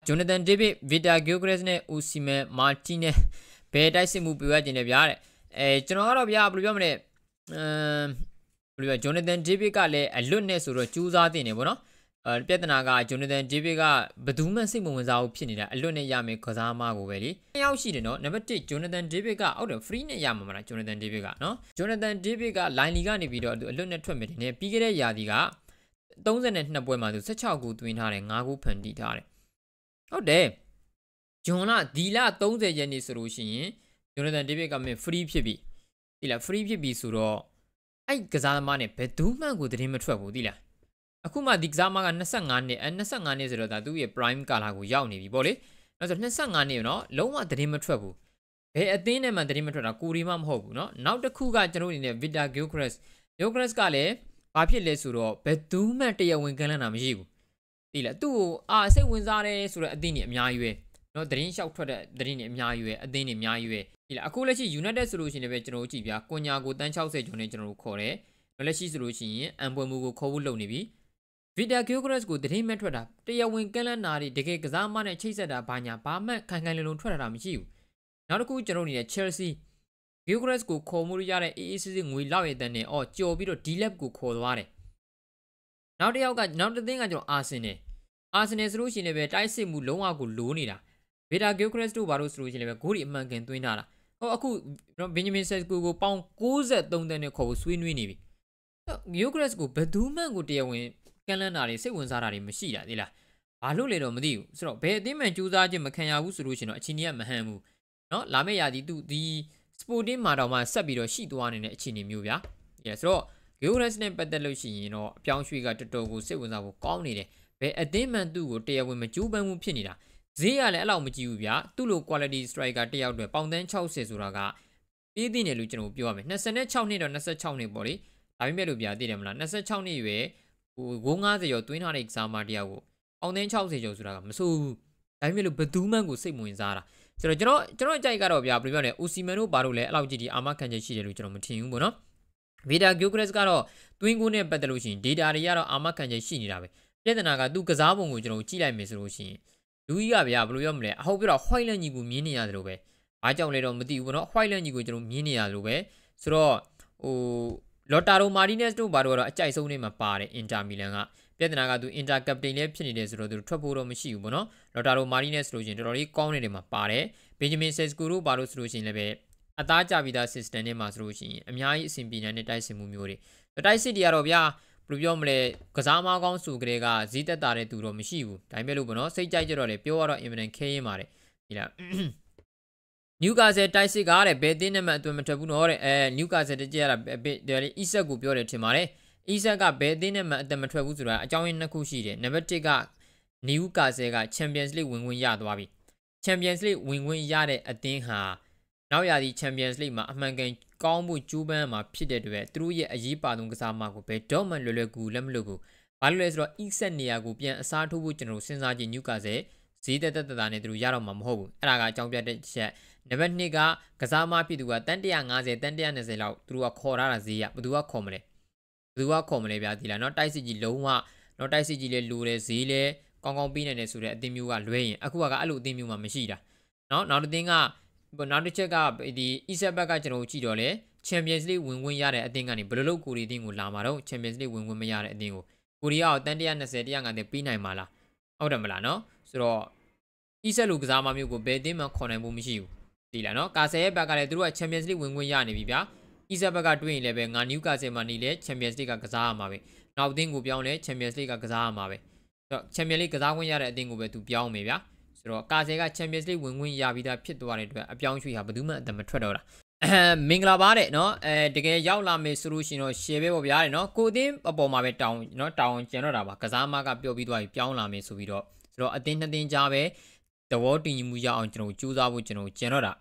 Jonathan David Vida Gilchrist နဲ့ Osimhen Martin နဲ့ဘယ်တိုက်စစ်မှုပြရခြင်းလဲဗျာတဲ့ကျွန်တော်ကတော့ဗျာဘယ်လိုပြောမလဲJonathan David ကလည်းအလွတ်နဲ့ဆိုတော့ကြိုးစားတင်နေပေါ့နော်ပြဿနာက Jonathan David ကဘယ်သူမှစိတ်မဝင်စားဘူးဖြစ်နေတာအလွတ်နဲ့ရမယ်ကစားမကိုပဲလေနှစ်ယောက်ရှိတယ်နော်နံပါတ်1 Jonathan David ကအောက်တော့ free နဲ့ရမှာမလား Jonathan David ကနော် Jonathan David က line လီကနေပြီးတော့သူအလွတ်နဲ့ထွက်မယ်တင်နေပြီးခဲ့တဲ့ရာသီက32ပွဲမှာသူ16ဂိုးသွင်းထားတယ်5ဂိုးဖန်တီးထားတယ်ဟုတ်တယ်ဂျွန်လာဒီလ30ရက်နေ့ဆိုလို့ရှိရင် Jonathan David ကမင်း free ဖြစ်ပြီဒီလား free ဖြစ်ပြီဆိုတော့အဲ့ကစားသမားနဲ့ဘယ်သူမှကိုသတင်းမထွက်ဘူးဒီလားအခုမှဒီကစားသမားက25နှစ်25နှစ်ဆိုတော့ဒါသူ့ရဲ့ prime ကာလာကိုရောက်နေပြီပေါ့လေအဲ့ဆို25နှစ်နော်လုံးဝသတင်းမထွက်ဘူးဘယ်အသင်းနဲ့မှသတင်းမထွက်တာကိုရီမှမဟုတ်ဘူးနော်နောက်တစ်ခုကကျွန်တော်အနေနဲ့ Vida Gilchrist ကလည်းဘာဖြစ်လဲဆိုတော့ဘယ်သူမှတရားဝင်ကမ်းလှမ်းတာမရှိဘူးဒီလားသူ့ကိုစိတ်ဝင်စားတယ်ဆိုတော့အသင်းတွေအများကြီးပဲနော်သတင်းလျှောက်ထွက်တဲ့သတင်းတွေအများကြီးပဲအသင်းတွေအများကြီးပဲဒီလားအခုလက်ရှိ United ဆိုလို့ရှိရင်လည်းကျွန်တော်တို့ကြည့်ပြကွန်ညာကိုတန်း60ကျော်နဲ့ကျွန်တော်တို့ခေါ်တယ်နောက်လက်ရှိဆိုလို့ရှိရင်အန်ပွဲမှုကိုခေါ်ဖို့လုပ်နေပြီ Vida Gilchrist ကိုသတင်းမဲ့ထွက်တာတရားဝင်ကမ်းလှမ်းတာတွေတကယ်ကစားမနဲ့ချိတ်ဆက်တာဘာညာဘာမှခိုင်ခိုင်လုံလုံထွက်တာမရှိဘူးနောက်တစ်ခုကျွန်တော်အနေနဲ့ Chelsea Gilchrist ကိုခေါ်မှုရတဲ့ AACC ငွေလောက်ရတဲ့နဲ့ကြော်ပြီးတော့ D-Lab ကိုခေါ်သွားတယ်နောက်တစ်ယောက်ကနောက်တစ်သင်းကကျွန်တော် Arsenal ဆိုလို့ရှိရင်လည်းပဲတိုက်စစ်မှုလုံးဝကိုလိုးနေတာ Vida Gilchrist တို့ဘာလို့ဆိုလို့ရှိရင်လည်းပဲဂိုးတွေအမှန်ကန်သွင်းထားတာအခု Benjamin Sesko ကိုပေါင်63တန်းနဲ့ခေါ်ဖို့ဆွေးနွေးနေပြီ Gilchrist ကိုဘယ်သူမှကိုတရားဝင်ကမ်းလှမ်းတာတွေစိတ်ဝင်စားတာတွေမရှိတာဒီလားဘာလို့လဲတော့မသိဘူးဆိုတော့ဘယ်အသင်းမှကြိုးစားခြင်းမခံရဘူးဆိုလို့ရှိရင်တော့အချိန်ကြီးကမဟန်ဘူးเนาะလာမယ့်ရာသီသူဒီ Sporting မှာတော့မှဆက်ပြီးတော့ရှိသွားနေတဲ့အခြေအနေမျိုးဗျာဆိုတော့ Gilchrist နဲ့ပတ်သက်လို့ရှိရင်တော့အပြောင်းရွှေ့ကတော်တော်ကိုစိတ်ဝင်စားဖို့ကောင်းနေတယ်ဘယ်အသင်းမှသူ့ကိုတရားဝင်မကြိုးပမ်းမှုဖြစ်နေတာဈေးရလည်းအဲ့လောက်မကြည့်ဘူးဗျာသူ့လို quality striker တယောက်တည်းပေါင်တန်း60ဆိုတာကပြေးသိနေလို့ကျွန်တော်ပြောရမယ်26နှစ်တော့26နှစ်ပေါ့လေဒါပေမဲ့လို့ဗျာသိတယ်မလား26နှစ်ရွယ်ဂိုး90ရောတွင်းထားတဲ့ကစားမတယောက်ကိုပေါင်တန်း60ကျော်ဆိုတာကမဆိုးဘူးဒါပေမဲ့လို့ဘယ်သူမှကိုစိတ်ဝင်စားတာဆိုတော့ကျွန်တော်အကြိုက်ကတော့ဗျာဘယ်လိုပြောလဲ Osimhen တို့ဘာလို့လဲအဲ့လောက်ကြည့်ဒီအာမခံချက်ရှိတယ်လို့ကျွန်တော်မထင်ဘူးပေါ့နော် Vida Gilchrist ကတော့တွင်းကိုနဲ့ပတ်သက်လို့ရှိရင် data တွေကတော့အာမခံချက်ရှိနေတာပဲပြဿနာကသူကစားပုံကိုကျွန်တော်ကြည့်လိုက်မယ်ဆိုလို့ရှိရင်လူကြီးကဗျာဘယ်လိုပြောမလဲအဟုတ်ပြတော့ white လက်ညီကိုမြင်နေရတယ်လို့ပဲအားကြောင့်လဲတော့မသိဘူးပေါ့နော် white လက်ညီကိုကျွန်တော်မြင်နေရတယ်လို့ပဲဆိုတော့Lautaro Martinez တို့ဘာလို့တော့အကြိုက်ဆုံးနေမှာပါတယ် Inter Milan ကပြဿနာကသူ Inter captain လည်းဖြစ်နေတယ်ဆိုတော့သူထွက်ဖို့တော့မရှိဘူးပေါ့နော် Lautaro Martinez ဆိုလို့ရှိရင်တော်တော်လေးကောင်းနေတယ်မှာပါတယ် Benjamin Sesko တို့ဘာလို့ဆိုလို့ရှိရင်လည်းပဲအသားကြပြီးသား system နဲ့မှာဆိုလို့ရှိရင်အများကြီးအဆင်ပြေနေတဲ့တိုက်စစ်မှုမျိုးတွေတိုက်စစ်တွေကတော့ဗျာဘယ်လိုပြောမလဲကစားမကောင်းစုကလေးကဈေးသက်တာတဲ့သူတော့မရှိဘူးဒါပေမဲ့လို့ပေါ့နော်စိတ်ကြိုက်ကြတော့လေပြောရတော့ infinite ခဲရင်ပါတယ်ဒီလားNewcastle တိုက်စစ်ကားတဲ့ဘယ်သင်းနဲ့မှအသွင်မထွက်ဘူးနော်တဲ့Newcastle တကြရတာဒါလေ Isak ကိုပြောတယ်ထင်ပါတယ် Isak ကဘယ်သင်းနဲ့မှအသွင်မထွက်ဘူးဆိုတာအကြောင်းရင်းနှစ်ခုရှိတယ်နံပါတ်1က Newcastle က Champions League ဝင်ခွင့်ရသွားပြီ Champions League ဝင်ခွင့်ရတဲ့အသင်းဟာနောက်ရာသီ Champions League မှာအမှန်ကန်ကောင်းမှုကြိုးပမ်းမှာဖြစ်တဲ့အတွက်သူတို့ရဲ့အရေးပါဆုံးကစားမကိုဘယ်တော့မှလွယ်လွယ်ကူလက်မလို့ဘူးဘာလို့လဲဆိုတော့ Isak နေရာကိုပြန်အစားထိုးဖို့ကျွန်တော်စဉ်းစားကြည့် Newcastle ဈေးသက်တာနဲ့သူတို့ရတော့မှာမဟုတ်ဘူးအဲ့ဒါကအကြောင်းပြတဲ့ချက်နံပါတ်2ကကစားမဖြစ်သူကတန်း150တန်း120လောက်သူတို့ကခေါ်ထားတာဈေးရဘယ်သူကခေါ်မလဲဗျာဒီလားเนาะတိုက်စစ်ကြီးလုံးဝเนาะတိုက်စစ်ကြီးလဲလိုတယ်ဈေးလဲကောင်းကောင်းပေးနိုင်တယ်ဆိုတဲ့အသင်းမျိုးကလွဲရင်အခုကအဲ့လိုအသင်းမျိုးမှမရှိတာเนาะနောက်တစ်သင်းကနောက်တစ်ချက်ကဒီ Isak ဘက်ကကျွန်တော်ကြည့်တော့လဲ Champions League ဝင်ခွင့်ရတဲ့အသင်းကနေဘယ်လိုလုပ်ကိုရီအသင်းကိုလာမှာတော့ Champions League ဝင်ခွင့်မရတဲ့အသင်းကိုကိုရီးယားကိုတန်း120 150ပေးနိုင်မှာလားဟုတ်တယ်မလားเนาะဆိုတော့ Isak လူကစားမမျိုးကိုဘယ်အသင်းမှခေါ်နိုင်ဖို့မရှိဘူးဒီလားเนาะကာဆယ်ရဲ့ဘက်ကလည်းသူတို့က Champions League ဝင်ခွင့်ရနေပြီဗျာ Isak ဘက်ကတွေ့ရင်လည်းပဲငါ Newcastle မှာနေလဲ Champions League ကစားရမှာပဲနောက်အသင်းကိုပြောင်းလဲ Champions League ကစားရမှာပဲဆိုတော့ Champions League ကစားခွင့်ရတဲ့အသင်းကိုပဲသူပြောင်းမယ်ဗျာဆိုတော့ကာဆယ်က Champions League ဝင်ခွင့်ရပြီးသားဖြစ်သွားတဲ့အတွက်အပြောင်းရွှေ့ဟာဘယ်သူမှအတမထွက်တော့တာမင်္ဂလာပါတဲ့เนาะတကယ်ရောက်လာမယ်ဆိုလို့ရှိရင်တော့ share ပဲပေါ့ဗျာတဲ့เนาะကိုအသင်းအပေါ်မှာပဲတောင်းเนาะတောင်းကျန်တော့တာပါကစားမကပြောပြီးသွားပြီပြောင်းလာမယ်ဆိုပြီးတော့ဆိုတော့အသင်းနှစ်သင်းကြားပဲတဝေါတင်ညီမှုရအောင်ကျွန်တော်ကြိုးစားဖို့ကျွန်တော်ကျန်တော့တာ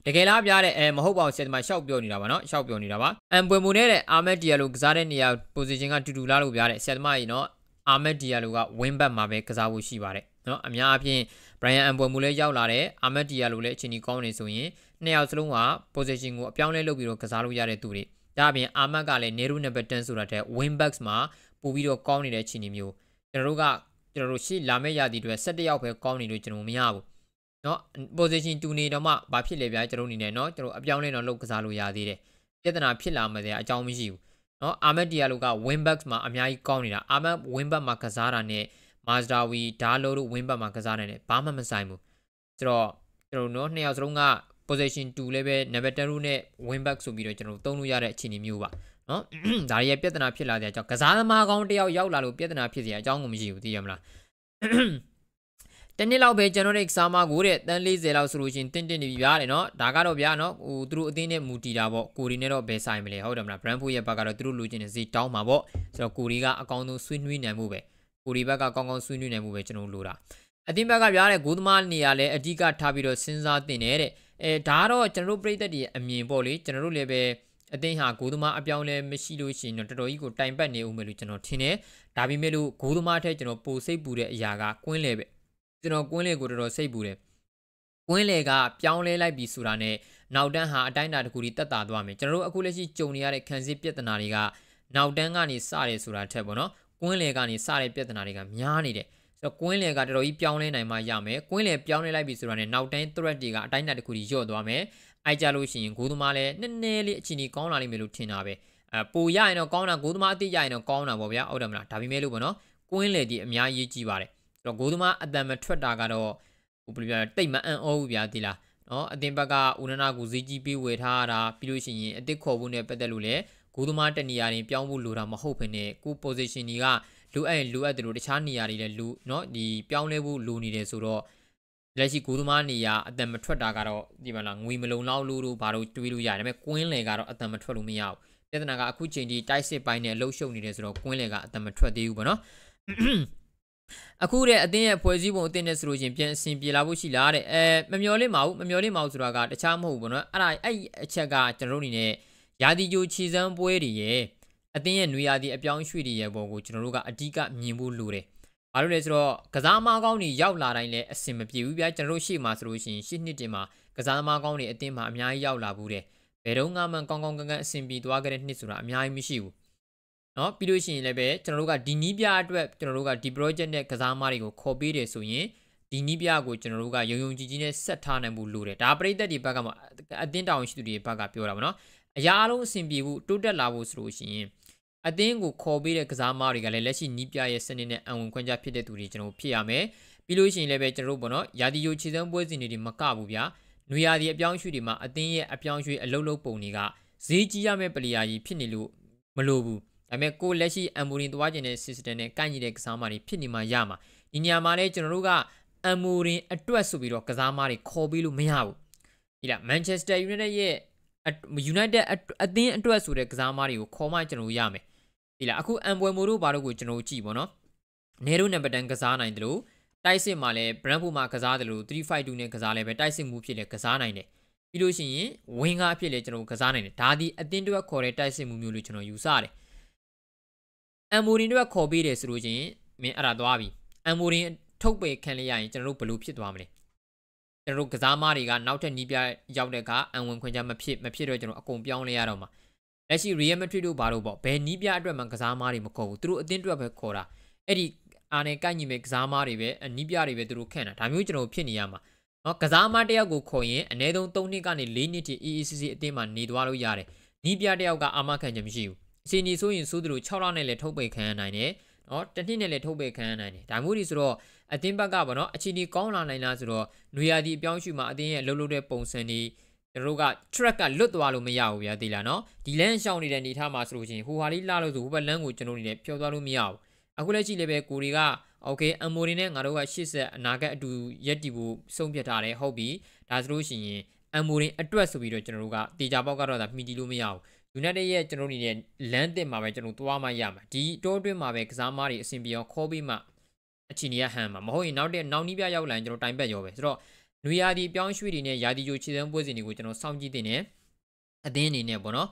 တကယ်လားပြတဲ့မဟုတ်ပါဘူးဆက်ဒီမှာရှောက်ပြောနေတာပါเนาะရှောက်ပြောနေတာပါပွေမူနဲ့အာမက်ဒီယာလိုကစားတဲ့နေရာ position ကတူတူလားလို့ပြတဲ့ဆက်ဒီမှာကြီးเนาะအာမက်ဒီယာလိုက win back မှာပဲကစားဖို့ရှိပါတယ်เนาะအများအပြား Brian ပွေမူလည်းရောက်လာတယ်အာမက်ဒီယာလိုလည်းအချိန်ကြီးကောင်းနေဆိုရင်နှစ်ယောက်စလုံးက position ကိုအပြောင်းလဲလုပ်ပြီးတော့ကစားလို့ရတဲ့သူတွေဒါအပြင်အာမက်ကလည်း Nero number 10ဆိုတာတဲ့ win backs မှာပို့ပြီးတော့ကောင်းနေတဲ့အခြေအနေမျိုးကျွန်တော်တို့က ကျွန်တော်တို့ရှေ့လာမယ့်ရာသီတွေ17ယောက်ပဲကောင်းနေလို့ကျွန်တော်မရဘူးเนาะ position 2နေတော့မှဘာဖြစ်လဲဗျာကျွန်တော်အနေနဲ့เนาะကျွန်တော်အပြောင်းလဲတော့လုပ်ကစားလို့ရသေးတယ်ပြဿနာဖြစ်လာမှတဲ့အကြောင်းမရှိဘူးเนาะအာမက်ဒီယာလိုက win back မှာအများကြီးကောင်းနေတာအာမက် win back မှာကစားတာနဲ့ Mazdawi ဒါလိုတို့ win back မှာကစားနေတယ်ဘာမှမဆိုင်ဘူးဆိုတော့ကျွန်တော်တို့နှစ်ယောက်စလုံးက position 2လည်းပဲ number 10နဲ့ win back ဆိုပြီးတော့ကျွန်တော်သုံးလို့ရတဲ့အခြေအနေမျိုးပါเนาะဒါရဲ့ပြဿနာဖြစ်လာတဲ့အကြောင်းကစားသမားကောင်းတယောက်ရောက်လာလို့ပြဿနာဖြစ်စရာအကြောင်းကိုမရှိဘူးသိရမလားတနေ့လောက်ပဲကျွန်တော်တို့ကစားမကိုတဲ့တန်း40လောက်ဆိုလို့ရှိရင်တင်းနေပြီဗျာတဲ့เนาะဒါကတော့ဗျာเนาะဟိုသူတို့အသင်းနဲ့မူတီတာပေါ့ကိုရီနဲ့တော့ဘယ်ဆိုင်မလဲဟုတ်တယ်မလား Brentford ရဲ့ဘက်ကတော့သူတို့လိုချင်တဲ့ဈေးတောင်းမှာပေါ့ဆိုတော့ကိုရီကအကောင်းဆုံးဆွေးနွေးနိုင်မှုပဲကိုရီဘက်ကကောင်းကောင်းဆွေးနွေးနိုင်မှုပဲကျွန်တော်လိုတာအသင်းဘက်ကဗျာတဲ့ဂိုးသမားနေရာလဲအဓိကထားပြီးတော့စဉ်းစားတင်နေတဲ့ဒါတော့ကျွန်တော်တို့ပြည်သက်တွေအမြင်ပေါ့လေကျွန်တော်တို့လည်းပဲအသင်းဟာဂိုးသမားအပြောင်းလဲမရှိလို့ရှိရင်တော့တော်တော်ကြီးကိုတိုင်ပတ်နေဦးမယ်လို့ကျွန်တော်ထင်တယ်ဒါပေမဲ့လို့ဂိုးသမားထဲကျွန်တော်ပိုစိတ်ပူတဲ့အရာကကွင်းလေပဲကျွန်တော်ကွင်းလေကိုတော်တော်စိတ်ပူတယ်ကွင်းလေကပြောင်းလဲလိုက်ပြီဆိုတာနဲ့နောက်တန်းဟာအတိုင်းအတာတစ်ခုထိတက်တာသွားမယ်ကျွန်တော်တို့အခုလက်ရှိကြုံနေရတဲ့ခံစစ်ပြဿနာတွေကနောက်တန်းကနေစတယ်ဆိုတာထက်ပေါ့နော်ကွင်းလေကနေစတဲ့ပြဿနာတွေကများနေတယ်ဆိုတော့ကွင်းလေကတော်တော်ကြီးပြောင်းလဲနိုင်မှရမယ်ကွင်းလေပြောင်းလဲလိုက်ပြီဆိုတာနဲ့နောက်တန်း threat တွေကအတိုင်းအတာတစ်ခုထိညော့သွားမယ်အိုက်ကြလို့ရှိရင်ဂိုးသမားလည်းနည်းနည်းလေးအချိန်ကြီးကောင်းလာလိမ့်မယ်လို့ထင်တာပဲပိုရရင်တော့ကောင်းတာဂိုးသမားအတိရရင်တော့ကောင်းတာပေါ့ဗျာဟုတ်တယ်မလားဒါပေမဲ့လို့ပေါ့နော်ကွင်းလေဒီအများကြီးကြီးပါတယ်ဆိုတော့ဂိုးသမားအတန်မထွက်တာကတော့ဟိုဘယ်လိုပြောလဲတိတ်မအံ့ဩဘူးဗျာဒီလားနော်အတင်ဘက်ကဦးနနာကိုဈေးကြီးပေးဝယ်ထားတာပြီးလို့ရှိရင်အစ်စ်ခေါ်ဖို့နဲ့ပတ်သက်လို့လည်းဂိုးသမားတနေရာရင်ပြောင်းဖို့လိုတာမဟုတ်ဘဲနဲ့ကို position တွေကလိုအပ်ရင်လိုအပ်တယ်လို့တခြားနေရာတွေလည်းလိုနော်ဒီပြောင်းလဲဖို့လိုနေတယ်ဆိုတော့လက်ရှိဂိုးသမားနေရာအတန်မထွက်တာကတော့ဒီမှာလားငွေမလုံလောက်လို့ဘာလို့တွေးလို့ရတယ်ဒါပေမဲ့ကွင်းလေကတော့အတန်မထွက်လို့မရဘူးပြဿနာကအခုချိန်ထိတိုက်စစ်ပိုင်းနဲ့လှုပ်ရှုပ်နေတယ်ဆိုတော့ကွင်းလေကအတန်မထွက်သေးဘူးပေါ့နော်အခုတဲ့အသင်းရဲ့ဖွဲ့စည်းပုံအသင်းနဲ့ဆိုလို့ချင်းပြန်အဆင်ပြေလာဖို့ရှိလားတဲ့မမျော်လင့်ပါဘူးဆိုတာကတခြားမဟုတ်ဘူးပေါ့နော်အဲ့အချက်ကကျွန်တော်တို့အနေနဲ့ရာသီကြိုခြေစမ်းပွဲတွေရဲ့အသင်းရဲ့နွေရာသီအပြောင်းရွှေ့တွေရဲ့ပုံကိုကျွန်တော်တို့ကအဓိကမြင်ဖို့လိုတယ်ဘာလို့လဲဆိုတော့ကစားသမားကောင်းတွေရောက်လာတိုင်းလည်းအဆင်မပြေဘူးဗျာကျွန်တော်တို့ရှေ့မှာဆိုလို့ရှိရင်ရှေ့နှစ်တင်မှာကစားသမားကောင်းတွေအသင်းမှာအများကြီးရောက်လာဘူးတဲ့ဘယ်တော့မှကောင်းကောင်းကန်ကန်အဆင်ပြေသွားခဲ့တဲ့နှစ်ဆိုတာအများကြီးမရှိဘူးနော်ပြီးလို့ရှိရင်လည်းပဲကျွန်တော်တို့ကဒီနီးပြအတွက်ကျွန်တော်တို့ကဒီ project နဲ့ကစားသမားတွေကိုခေါ်ပေးတယ်ဆိုရင်ဒီနီးပြကိုကျွန်တော်တို့ကယုံယုံကြည်ကြည်နဲ့ဆက်ထားနိုင်ဖို့လိုတယ်ဒါပရိသတ်တွေဘက်ကမှအသင်းတောင်ရှိသူတွေဘက်ကပြောတာပါနော်အရာအလုံးအဆင်ပြေဖို့တိုးတက်လာဖို့ဆိုလို့ရှိရင်အသင်းကိုခေါ်ပေးတဲ့ကစားသမားတွေကလည်းလက်ရှိနီးပြရဲ့စနစ်နဲ့အဝင်ခွင့်ကြဖြစ်တဲ့သူတွေကျွန်တော်ဖြစ်ရမယ်ပြီးလို့ရှိရင်လည်းပဲကျွန်တော်တို့ပေါ့နော်ရာသီယိုခြေစမ်းပွဲစဉ်တွေမကဘူးဗျာနွေရာသီအပြောင်းရွှေ့တွေမှာအသင်းရဲ့အပြောင်းရွှေ့အလုံးလုံးပုံတွေကဈေးကြီးရမယ့်ပလီယာကြီးဖြစ်နေလို့မလိုဘူးဒါပေမဲ့ကိုလက်ရှိအမ်မိုရင်သွားကျင်တဲ့ system နဲ့ကိုက်ညီတဲ့ကစားသမားတွေဖြစ်နေမှရမှာဒီနေရာမှာလည်းကျွန်တော်တို့ကအမ်မိုရင်အတွက်ဆိုပြီးတော့ကစားသမားတွေခေါ်ပြီးလို့မရဘူးဒီလား Manchester United ရဲ့ United အသင်းအတွက်ဆိုတဲ့ကစားသမားတွေကိုခေါ်မှကျွန်တော်ရမယ်ဒီလားအခုအမ်ဘွယ်မိုတို့ဘာလို့ကိုကျွန်တော်ကြည့်ပေါ့နော်နေရိုးနံပါတ်10ကစားနိုင်တယ်လို့တိုက်စစ်မှာလည်း Brentford မှာကစားတယ်လို့352နဲ့ကစားလဲပဲတိုက်စစ်မှုဖြစ်လဲကစားနိုင်တယ်ပြီးလို့ရှိရင်ဝင်းကားအဖြစ်လဲကျွန်တော်ကစားနိုင်တယ်ဒါဒီအသင်းအတွက်ခေါ်တဲ့တိုက်စစ်မှုမျိုးလို့ကျွန်တော်ယူဆတယ်အမ်မိုရင်တို့ကခေါ်ပေးတယ်ဆိုလို့ချင်းမင်းအဲ့ဒါသွားပြီအမ်မိုရင်ထုတ်ပယ်ခံလိုက်ရရင်ကျွန်တော်တို့ဘယ်လိုဖြစ်သွားမလဲကျွန်တော်တို့ကစားမားတွေကနောက်ထပ်နီးပြရောက်တဲ့အခါအန်ဝင်ခွင့်ကြမဖြစ်တော့ကျွန်တော်အကုန်ပြောင်းလဲရတော့မှာလက်ရှိ Real Madrid တို့ဘာလို့ပေါ့ဘယ်နီးပြအတွက်မှကစားမားတွေမခေါ်ဘူးသူတို့အသင်းအတွက်ပဲခေါ်တာအဲ့ဒီအားနဲ့ကိုက်ညီမဲ့ကစားမားတွေပဲနီးပြတွေပဲသူတို့ခန့်တာဒါမျိုးကျွန်တော်ဖြစ်နေရမှာနော်ကစားမားတယောက်ကိုခေါ်ရင်အနည်းဆုံး3နှစ်ကနေ4နှစ်ထိ EECC အသင်းမှာနေသွားလို့ရတယ်နီးပြတယောက်ကအာမခံချက်မရှိဘူးအစီအနီဆိုရင်စိုးသူတို့6လနဲ့လည်းထုတ်ပိတ်ခံရနိုင်တယ်နော်တစ်နှစ်နဲ့လည်းထုတ်ပိတ်ခံရနိုင်တယ်ဒါမျိုးတွေဆိုတော့အသင်းဘက်ကပေါ့နော်အခြေအနေကောင်းလာနိုင်လားဆိုတော့နွေရာသီအပြောင်းရွှေ့မှာအသင်းရဲ့လှုပ်လှုပ်တဲ့ပုံစံတွေကျွန်တော်တို့က track ကလွတ်သွားလို့မရဘူးဗျာသိလားနော်ဒီလမ်းရှောင်းနေတဲ့အနေထားမှာဆိုလို့ရှိရင်ဟိုဟာလေးလာလို့ဆိုဟိုဘက်လမ်းကိုကျွန်တော်နေနဲ့ဖြောသွားလို့မရဘူးအခုလက်ရှိလည်းပဲကိုတွေကโอเคအမ်မိုရီနဲ့ငါတို့က80အနာဂတ်အတူရက်တီဖို့ဆုံးဖြတ်ထားတယ်ဟုတ်ပြီဒါဆိုလို့ရှိရင်အမ်မိုရီအတွက်ဆိုပြီးတော့ကျွန်တော်တို့ကတေချာပေါက်ကတော့ဒါမှီတီလို့မရဘူးUnited ရဲ့ကျွန်တော်နေတဲ့လမ်းတစ်မှာပဲကျွန်တော်သွားမှရမှာဒီတိုးအတွင်းမှာပဲကစားမားတွေအဆင်ပြေအောင်ခေါ်ပြီးမှအချီနီရဟန်မှာမဟုတ်ရင်နောက်နီးပြရောက်လာရင်ကျွန်တော်တိုင်ပတ်ရောပဲဆိုတော့နွေရာသီပြောင်းရွှေ့တွေနဲ့ရာသီကြိုခြေစမ်းပွဲစဉ်တွေကိုကျွန်တော်စောင့်ကြည့်နေတယ်အသင်းအနေနဲ့ပေါ့နော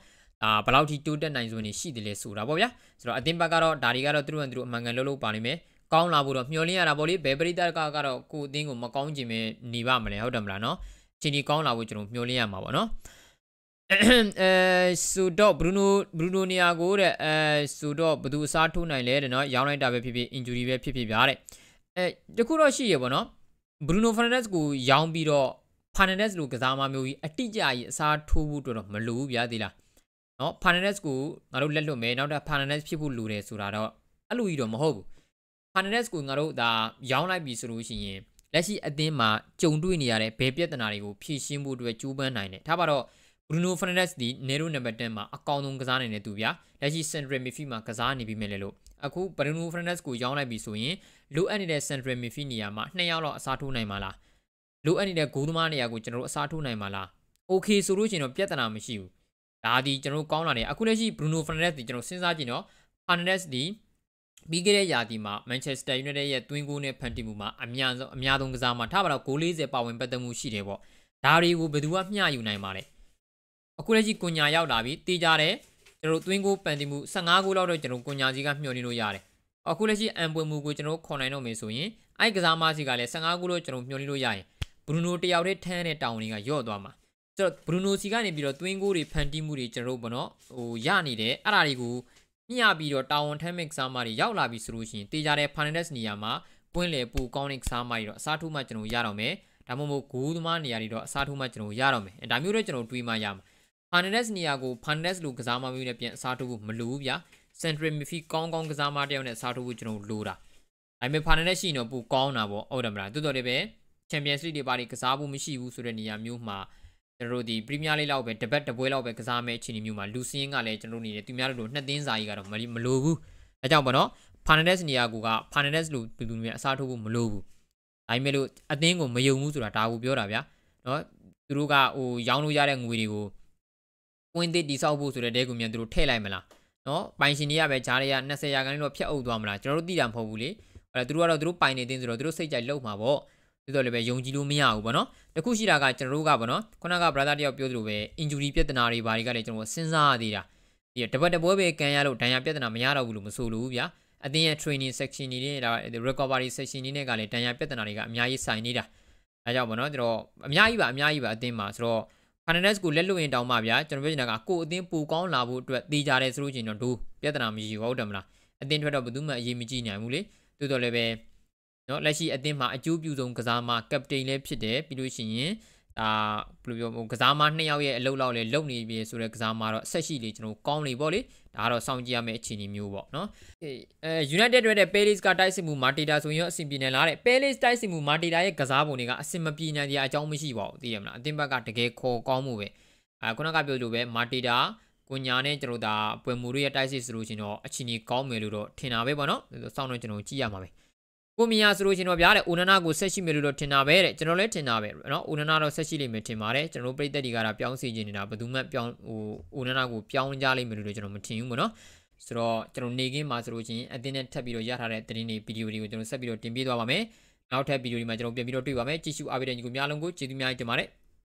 ်ဘယ်လောက်ထိတိုးတက်နိုင်စွမ်းနေရှိတယ်လဲဆိုတာပေါ့ဗျာဆိုတော့အသင်းဘက်ကတော့ဒါတွေကတော့သူတို့အမှန်ကန်လုပ်ပါလိမ့်မယ်ကောင်းလာဖို့တော့မျှော်လင့်ရတာပေါ့လေဘယ်ပရိသတ်ကတော့ကိုအသင်းကိုမကောင်းချင်ပဲနေပါမလဲဟုတ်တယ်မလားနော်အချိန်ကြီးကောင်းလာဖို့ကျွန်တော်မျှော်လင့်ရမှာပေါ့နော်ဆိုတော့ Bruno နေရာကိုတဲ့ဆိုတော့ဘယ်သူအစားထိုးနိုင်လဲတဲ့နော်ရောင်းလိုက်တာပဲဖြစ်ဖြစ် injury ပဲဖြစ်ဖြစ်ဗျာတဲ့ တခုတော့ရှိရပေါ့နော် Bruno Fernandes ကိုရောင်းပြီးတော့ Fernandes လိုကစားမမျိုးကြီးအတိအကျကြီးအစားထိုးဖို့တော့မလိုဘူးဗျာသေးလားနော် Fernandes ကိုငါတို့လက်လွတ်မယ်နောက်တော့ Fernandes ဖြစ်ဖို့လိုတယ်ဆိုတာတော့အဲ့လိုကြီးတော့မဟုတ်ဘူး Fernandes ကိုငါတို့ဒါရောင်းလိုက်ပြီဆိုလို့ရှိရင်လက်ရှိအသင်းမှာကြုံတွေ့နေရတဲ့ဘယ်ပြဿနာတွေကိုဖြေရှင်းဖို့အတွက်ကြိုးပမ်းနိုင်တယ်ထားပါတော့ Bruno Fernandes ဒီ Nero number 10မှာအကောင်ဆုံးကစားနေတဲ့သူဗျာလက်ရှိ Central Midfield မှာကစားနေပြီးမယ်လေလို့အခု Bruno Fernandes ကိုရောင်းလိုက်ပြီဆိုရင်လိုအပ်နေတဲ့ Central Midfield နေရာမှာ2ယောက်လောက်အစားထိုးနိုင်မှာလားလိုအပ်နေတဲ့ဂိုးသမားနေရာကိုကျွန်တော်တို့အစားထိုးနိုင်မှာလား Okay ဆိုလို့ရှိရင်တော့ပြဿနာမရှိဘူးဒါဒီကျွန်တော်တို့ကောင်းလာတယ်အခုလက်ရှိ Bruno Fernandes ဒီကျွန်တော်စဉ်းစားကြည့်နော် Fernandes ဒီပြီးခဲ့တဲ့ရာသီမှာ Manchester United ရဲ့တွင်းဂိုးနဲ့ဖန်တီးမှုမှာအများဆုံးကစားမှာထားပါတော့ဂိုး40ပါဝင်ပတ်သက်မှုရှိတယ်ပေါ့ဒါတွေကိုဘယ်သူကမျှယူနိုင်မှာလဲအခုလက်ရှိကွန်ညာရောက်လာပြီတေးကြတယ်ကျွန်တော်တို့တွင်းဂိုးပန်တီးမှု15ဂိုးလောက်တော့ကျွန်တော်ကွန်ညာစီကမျှော်နေလို့ရတယ်အခုလက်ရှိအန်ပွင့်မှုကိုကျွန်တော်ခေါ်နိုင်တော့မယ်ဆိုရင်အဲ့ကစားမစီကလည်း15ဂိုးလို့ကျွန်တော်မျှော်နေလို့ရရင် Bruno တယောက်တည်းထမ်းတဲ့တောင်တွေကယော့သွားမှာဆိုတော့ Bruno စီကနေပြီးတော့တွင်းဂိုးတွေဖန်တီးမှုတွေကျွန်တော်တို့ဘောနော်ဟိုရနေတယ်အဲ့ဒါတွေကိုမျှပြီးတော့တာဝန်ထမ်းမဲ့ကစားမတွေရောက်လာပြီဆိုလို့ရှိရင်တေးကြတဲ့ Fernandes နေရာမှာပွင့်လေပူကောင်းတဲ့ကစားမတွေတော့အစားထိုးမှကျွန်တော်ရတော့မယ်ဒါမှမဟုတ်ဂိုးသမားနေရာတွေတော့အစားထိုးမှကျွန်တော်ရတော့မယ်ဒါမျိုးတော့ကျွန်တော်တွေးမှရမှာ Fernandes နေရာကို Fernandes လိုကစားမမျိုးနဲ့ပြန်အစားထိုးဖို့မလိုဘူးဗျာ Central Midfield ကောင်းကစားမတယောက်နဲ့အစားထိုးဖို့ကျွန်တော်လိုတာဒါပေမဲ့ Fernandes ရှိရင်တော့ပိုကောင်းတာပေါ့ဟုတ်တယ်မလားတိုးတော်လည်းပဲ Champions League တွေပါကစားဖို့မရှိဘူးဆိုတဲ့နေရာမျိုးမှာကျွန်တော်တို့ဒီ Premier League လောက်ပဲတပတ်တပွဲလောက်ပဲကစားမဲ့အခြေအနေမျိုးမှာလူစင်းကလည်းကျွန်တော်တို့နေတယ်သူများတို့နှစ်သင်းစာကြီးကတော့မလိုဘူးအဲကြောင့်ပေါ့နော် Fernandes နေရာက Fernandes လိုလူမျိုးအစားထိုးဖို့မလိုဘူးဒါပေမဲ့လို့အသင်းကိုမယုံဘူးဆိုတာဒါကိုပြောတာဗျာနော်သူတို့ကဟိုရောင်းလို့ရတဲ့ငွေတွေကိုပွင့်သစ်တိဆောက်ဖို့ဆိုတဲ့ဒဲကူမြန်သူတို့ထည့်လိုက်မလားနော်ပိုင်ရှင်တွေကပဲဂျားတွေက20ရာခိုင်နှုန်းတော့ဖြတ်အုပ်သွားမလားကျွန်တော်တို့သိတာမဟုတ်ဘူးလေအဲ့ဒါသူတို့ကတော့သူတို့ပိုင်နေတင်းဆိုတော့သူတို့စိတ်ကြိုက်လှုပ်မှာပေါ့သိတော့လည်းပဲယုံကြည်လို့မရဘူးပေါ့နော်တခုရှိတာကကျွန်တော်တို့ကပေါ့နော်ခုနက brother တယောက်ပြောသလိုပဲ injury ပြဿနာတွေဘာတွေကလည်းကျွန်တော်စဉ်းစားရသေးတာဒီတပတ်တပွဲပဲကန်ရလို့ဒဏ်ရာပြဿနာမရတော့ဘူးလို့မဆိုလို့ဗျာအသင်းရဲ့ training section တွေနဲ့ဒါ recovery section တွေနဲ့ကလည်းဒဏ်ရာပြဿနာတွေကအများကြီးဆိုင်နေတာအဲကြောင့်ပေါ့နော်ကျွန်တော်အများကြီးပါအသင်းမှာဆိုတော့ Fernandes ကိုလက်လွတ်ရင်တောင်းပါဗျာကျွန်တော်ပြောချင်တာကကိုယ်အသင်းပူကောင်းလာဖို့အတွက်တေးကြတယ်ဆိုလို့ချင်းတော့ဒိုးပြဿနာမရှိဘူးဟုတ်တယ်မလားအသင်းထွက်တော့ဘယ်သူမှအရေးမကြီးနိုင်ဘူးလေတိုးတော်လည်းပဲနော်လက်ရှိအသင်းမှာအကျိုးပြုဆုံးကစားမကပတိန်လည်းဖြစ်တယ်ပြီးလို့ရှိရင်ဒါဘယ်လိုပြောကစားမ2ယောက်ရဲ့အလုပ်လောက်လည်းလုံနေပြီဆိုတဲ့ကစားမတော့ဆက်ရှိလေကျွန်တော်ကောင်းနေပေါ့လေဒါကတော့စောင့်ကြည့်ရမယ့်အခြေအနေမျိုးပေါ့နော်United ရဲ့ Palace ကတိုက်စစ်မှုမာတီတာဆိုရင်အဆင်ပြေနေလားတဲ့ Palace တိုက်စစ်မှုမာတီတာရဲ့ကစားပုံတွေကအဆင်မပြေနိုင်တဲ့အကြောင်းမရှိပါဘူးသိရမလားအသင်းဘက်ကတကယ်ခေါ်ကောင်းမှုပဲခုနကပြောလို့ပဲမာတီတာကိုညာနဲ့ကျွန်တော်ဒါပွင့်မူတွေရဲ့တိုက်စစ်ဆိုလို့ရှင်တော့အချင်းကြီးကောင်းမယ်လို့တော့ထင်တာပဲပေါ့နော်စောင့်တော့ကျွန်တော်ကြည့်ရမှာပဲကိုမီယာဆိုလို့ရှင်တော့ဗျာတဲ့အိုနနာကိုဆက်ရှိမယ်လို့တော့ထင်တာပဲတဲ့ကျွန်တော်လည်းထင်တာပဲเนาะအိုနနာတော့ဆက်ရှိလိမ့်မယ်ထင်ပါတယ်ကျွန်တော်တို့ပြည်သက်တွေကပြောင်းစီခြင်းနေတာဘယ်သူမှပြောင်းဟိုအိုနနာကိုပြောင်းကြလိမ့်မယ်လို့ကျွန်တော်မထင်ဘူးပေါ့နော်ဆိုတော့ကျွန်တော်နေခင်းမှာဆိုလို့ချင်းအတင်းနဲ့ထပ်ပြီးတော့ရထားတဲ့သတင်းတွေဗီဒီယိုတွေကိုကျွန်တော်ဆက်ပြီးတော့တင်ပြသွားပါမယ်နောက်ထပ်ဗီဒီယိုဒီမှာကျွန်တော်ပြန်ပြီးတော့တွေ့ပါမယ်ကြည့်ရှုအားပေးတဲ့ညီကိုများလုံးကိုကျေးဇူးများတင်ပါတယ်